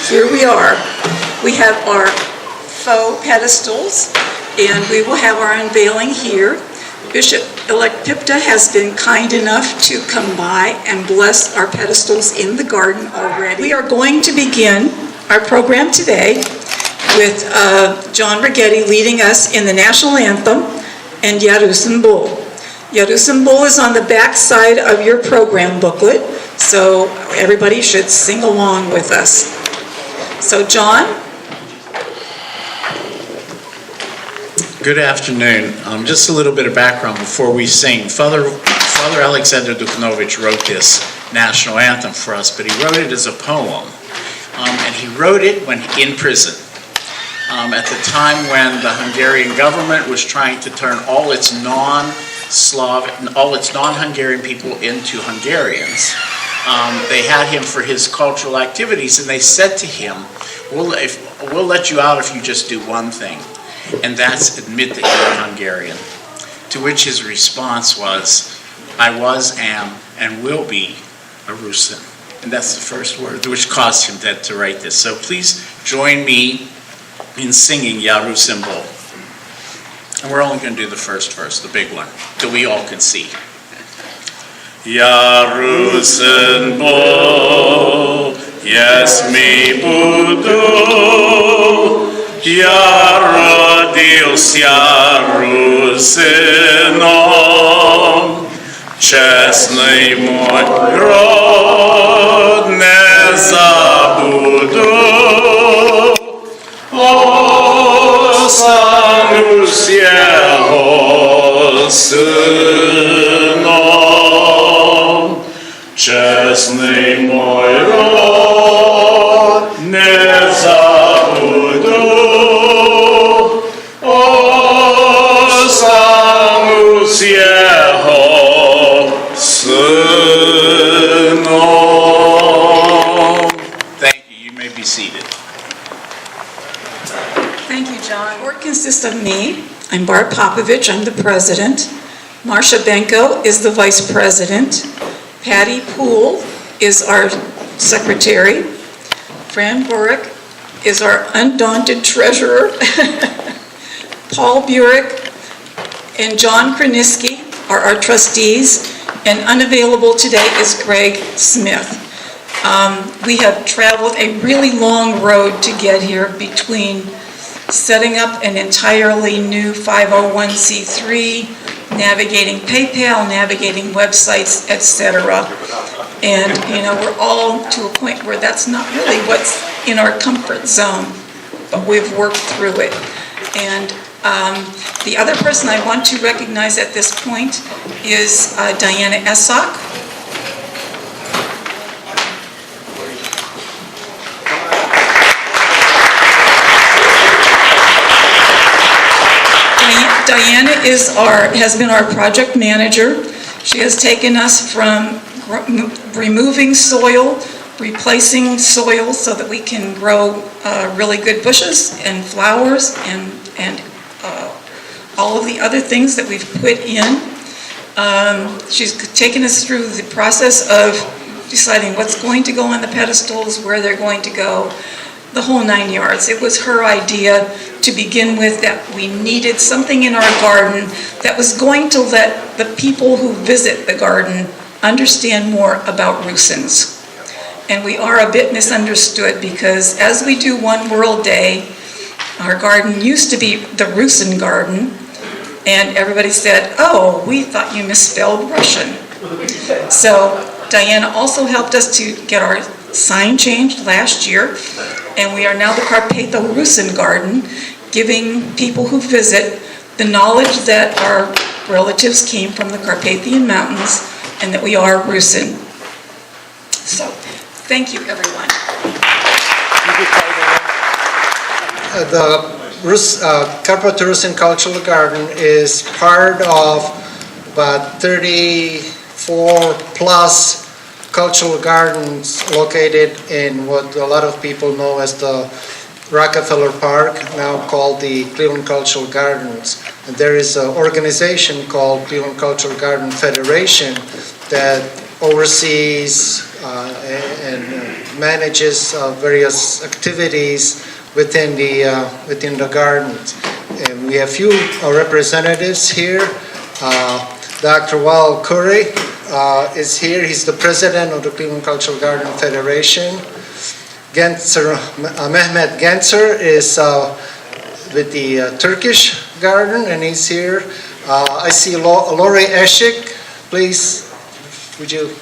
here we are. We have our faux pedestals, and we will have our unveiling here. Bishop-Elect Pipta has been kind enough to come by and bless our pedestals in the garden already. We are going to begin our program today with John Righetti leading us in the national anthem and Ja Rusyn Byl. Ja Rusyn Byl is on the back side of your program booklet, so everybody should sing along with us. So John? Good afternoon. Just a little bit of background before we sing. Father Alexsander Duchnovic wrote this national anthem for us, but he wrote it as a poem. And he wrote it when in prison. At the time when the Hungarian government was trying to turn all its non-Hungarian people into Hungarians. They had him for his cultural activities, and they said to him, we'll let you out if you just do one thing, and that's admit that you're Hungarian. To which his response was, I was, am, and will be a Rusyn. And that's the first word, which caused him to write this. So please join me in singing Ja Rusyn Byl. And we're only going to do the first verse, the big one, that we all can see. Ja Rusyn Byl, jest mi budu, ja rodился Rusyном, честный мой род не забуду. Останусь его сыном, честный мой род не забуду. Останусь его сыном. Thank you. You may be seated. Thank you, John. The board consists of me. I'm Barb Popovich. I'm the president. Marcia Benko is the vice president. Patti Poole is our secretary. Fran Burik is our undaunted treasurer. Paul Burik and John Krenisky are our trustees. And unavailable today is Greg Smith. We have traveled a really long road to get here between setting up an entirely new 501c3, navigating PayPal, navigating websites, etc. And, we're all to a point where that's not really what's in our comfort zone, but we've worked through it. And the other person I want to recognize at this point is Diana Essock. Diana has been our project manager. She has taken us from removing soil, replacing soil so that we can grow really good bushes and flowers and all of the other things that we've put in. She's taken us through the process of deciding what's going to go on the pedestals, where they're going to go, the whole 9 yards. It was her idea to begin with that we needed something in our garden that was going to let the people who visit the garden understand more about Rusyns. And we are a bit misunderstood because as we do One World Day, our garden used to be the Rusyn Garden, and everybody said, oh, we thought you misspelled Russian. So Diana also helped us to get our sign changed last year, and we are now the Carpatho-Rusyn Garden, giving people who visit the knowledge that our relatives came from the Carpathian Mountains and that we are Rusyn. So, thank you, everyone. The Carpatho-Rusyn Cultural Garden is part of about 34 plus cultural gardens located in what a lot of people know as the Rockefeller Park, now called the Cleveland Cultural Gardens. And there is an organization called Cleveland Cultural Garden Federation that oversees and manages various activities within the garden. And we have few representatives here. Dr. Wal Curry is here. He's the president of the Cleveland Cultural Garden Federation. Mehmet Gencer is with the Turkish Garden, and he's here. I see Lori Essock. Please, would you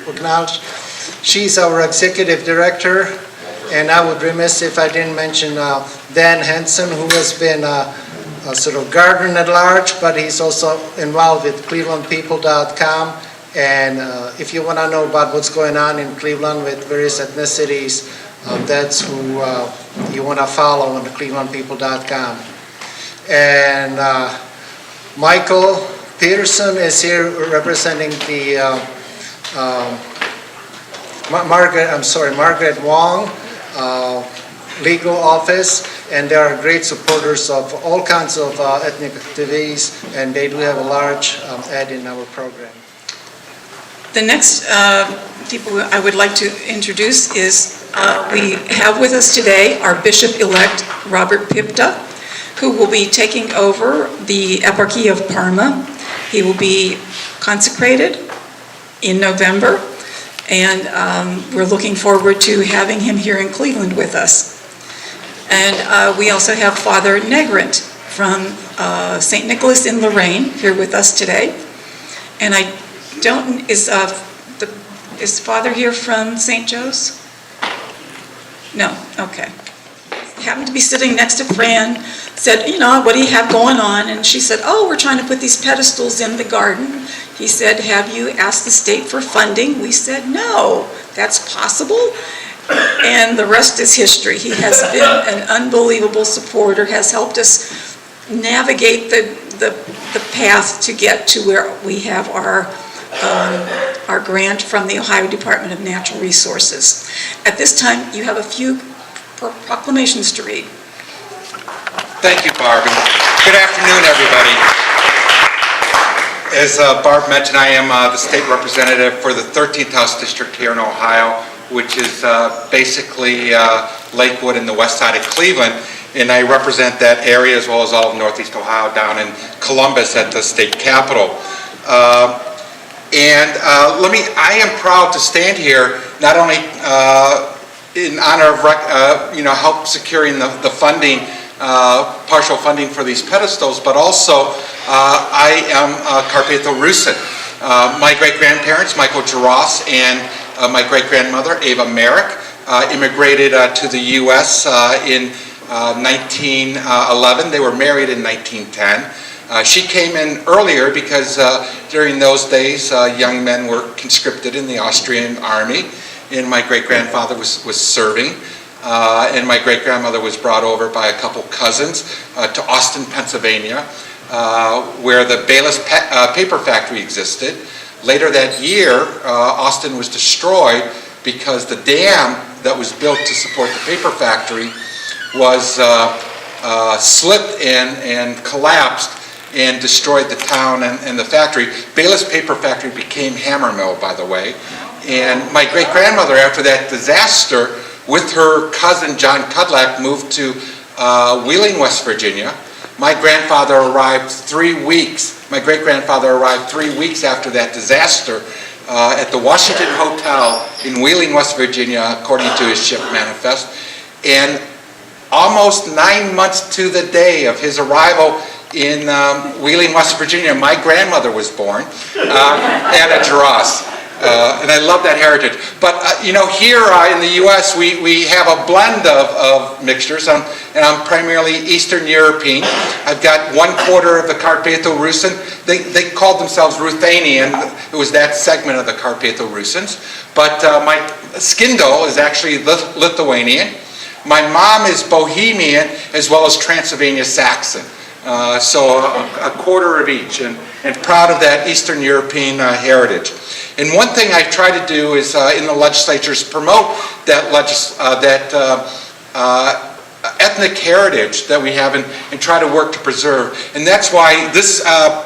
acknowledge? She's our executive director, and I would remiss if I didn't mention Dan Henson, who has been a sort of garden at large, but he's also involved with clevelandpeople.com. And if you want to know about what's going on in Cleveland with various ethnicities, that's who you want to follow on the clevelandpeople.com. And Michael Peterson is here representing the Margaret Wong legal office, and they are great supporters of all kinds of ethnic activities, and they do have a large ad in our program. The next people I would like to introduce is, we have with us today our Bishop-Elect Robert Pipta, who will be taking over the Eparchy of Parma. He will be consecrated in November, and we're looking forward to having him here in Cleveland with us. And we also have Father Negrant from St. Nicholas in Lorraine here with us today. And I don't, is Father here from St. Joe's? No, okay. Happened to be sitting next to Fran, said, you know, what do you have going on? And she said, oh, we're trying to put these pedestals in the garden. He said, have you asked the state for funding? We said, no, that's possible. And the rest is history. He has been an unbelievable supporter, has helped us navigate the path to get to where we have our grant from the Ohio Department of Natural Resources. At this time, you have a few proclamations to read. Thank you, Barb. Good afternoon, everybody. As Barb mentioned, I am the state representative for the 13th House District here in Ohio, which is basically Lakewood and the west side of Cleveland, and I represent that area as well as all of Northeast Ohio down in Columbus at the state capitol. I am proud to stand here not only in honor of help securing the funding, partial funding for these pedestals, but also I am Carpatho-Rusyn. My great-grandparents, Michael Jarosz, and my great-grandmother, Ava Merrick, immigrated to the U.S. In 1911. They were married in 1910. She came in earlier because during those days young men were conscripted in the Austrian army, and my great-grandfather was serving, and my great-grandmother was brought over by a couple cousins to Austin, Pennsylvania, where the Bayless paper factory existed. Later that year, Austin was destroyed because the dam that was built to support the paper factory was slipped and collapsed and destroyed the town and the factory. Bayless paper factory became Hammer Mill, by the way. And my great-grandmother, after that disaster, with her cousin John Cudlack, moved to Wheeling, West Virginia. My grandfather arrived 3 weeks. My great-grandfather arrived 3 weeks after that disaster at the Washington Hotel in Wheeling, West Virginia, according to his ship manifest. And almost 9 months to the day of his arrival in Wheeling, West Virginia, my grandmother was born, Anna Jarosz. And I love that heritage. But, here in the U.S., we have a blend of mixtures, and I'm primarily Eastern European. I've got 1/4 of the Carpatho-Rusyn. They called themselves Ruthenian. It was that segment of the Carpatho-Rusyns. But my Skindell is actually Lithuanian. My mom is Bohemian as well as Transylvania Saxon. So a 1/4 of each, and proud of that Eastern European heritage. And one thing I try to do is in the legislatures promote that ethnic heritage that we have and try to work to preserve. And that's why this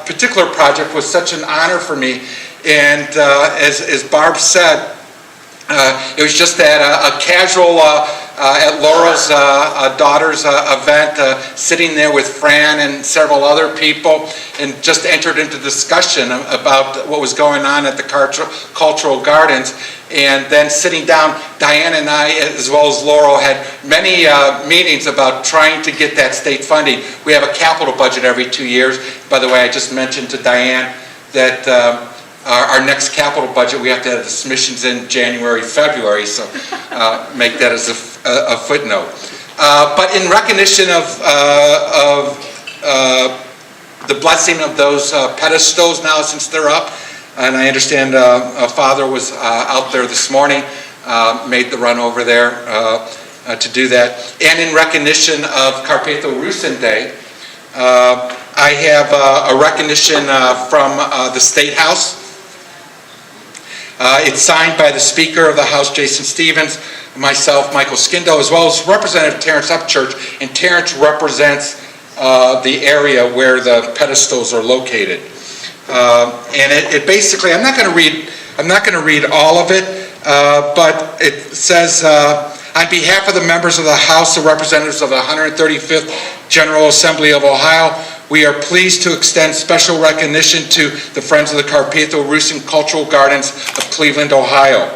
particular project was such an honor for me. And as Barb said, It was just at a casual, at Laura's daughter's event, sitting there with Fran and several other people, and just entered into discussion about what was going on at the Cultural Gardens. And then sitting down, Diane and I, as well as Laurel, had many meetings about trying to get that state funding. We have a capital budget every 2 years. By the way, I just mentioned to Diane that our next capital budget, we have to have the submissions in January, February, so make that as a footnote. But in recognition of the blessing of those pedestals now, since they're up, and I understand Father was out there this morning, made the run over there to do that. And in recognition of Carpatho-Rusyn Day, I have a recognition from the State House. It's signed by the Speaker of the House, Jason Stevens, myself, Michael Skindell, as well as Representative Terrence Upchurch, and Terrence represents the area where the pedestals are located. And it basically, I'm not going to read all of it, but it says, on behalf of the members of the House of Representatives of the 135th General Assembly of Ohio, we are pleased to extend special recognition to the Friends of the Carpatho-Rusyn Cultural Gardens of Cleveland, Ohio,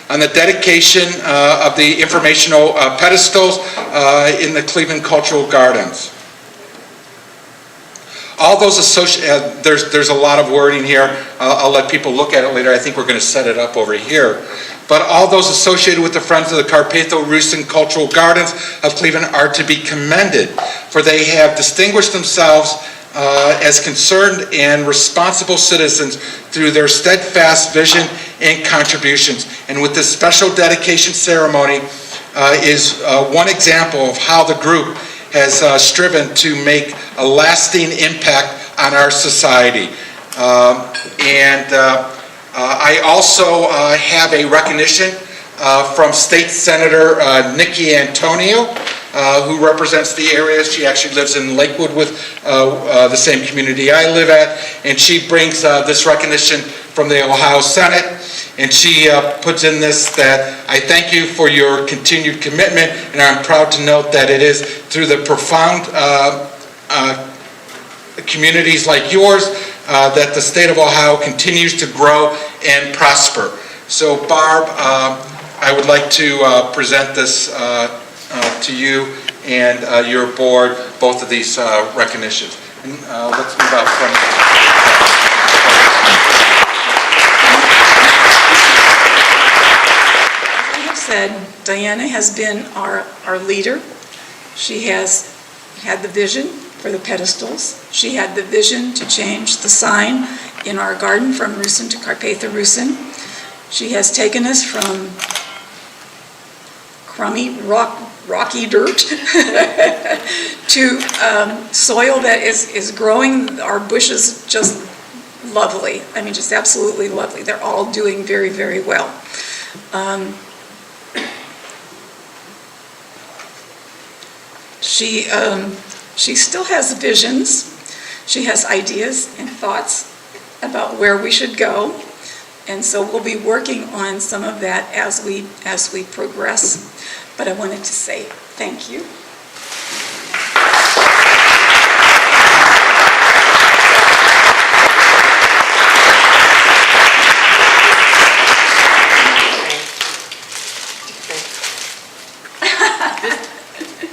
on the dedication of the informational pedestals in the Cleveland Cultural Gardens. All those associated, there's a lot of wording here. I'll let people look at it later. I think we're going to set it up over here. But all those associated with the Friends of the Carpatho-Rusyn Cultural Gardens of Cleveland are to be commended, for they have distinguished themselves as concerned and responsible citizens through their steadfast vision and contributions. And with this special dedication ceremony is one example of how the group has striven to make a lasting impact on our society. I also have a recognition from State Senator Nikki Antonio, who represents the area. She actually lives in Lakewood with the same community I live at, and she brings this recognition from the Ohio Senate, and she puts in this that I thank you for your continued commitment, and I'm proud to note that it is through the profound communities like yours that the state of Ohio continues to grow and prosper. So Barb, I would like to present this to you and your board, both of these recognitions. And, let's move out from Said, Diana has been our leader. She has had the vision for the pedestals. She had the vision to change the sign in our garden from Rusyn to Carpatho-Rusyn. She has taken us from crummy, rocky dirt to soil that is growing our bushes just lovely. I mean, just absolutely lovely. They're all doing very, very well. She still has visions. She has ideas and thoughts about where we should go, and so we'll be working on some of that as we progress. But I wanted to say thank you.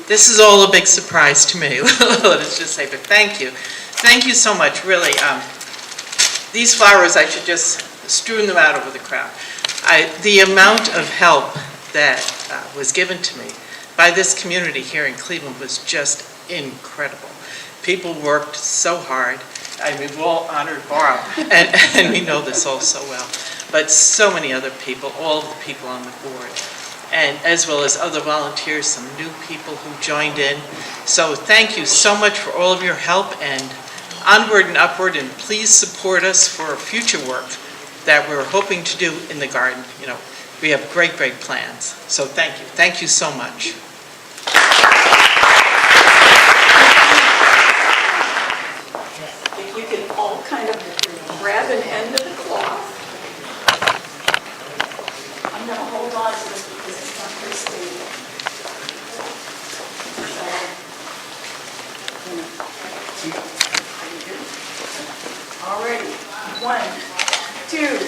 This is all a big surprise to me, let's just say, but thank you. Thank you so much, really. These flowers, I should just strewn them out over the crowd. The amount of help that was given to me by this community here in Cleveland was just incredible. People worked so hard. I mean, we've all honored Barb, and we know this all so well, but so many other people, all of the people on the board, and as well as other volunteers, some new people who joined in. So thank you so much for all of your help, and onward and upward, and please support us for future work that we're hoping to do in the garden. You know, we have great, great plans. So thank you. Thank you so much. If you can all kind of grab an end of the cloth, I'm going to hold 1, 2,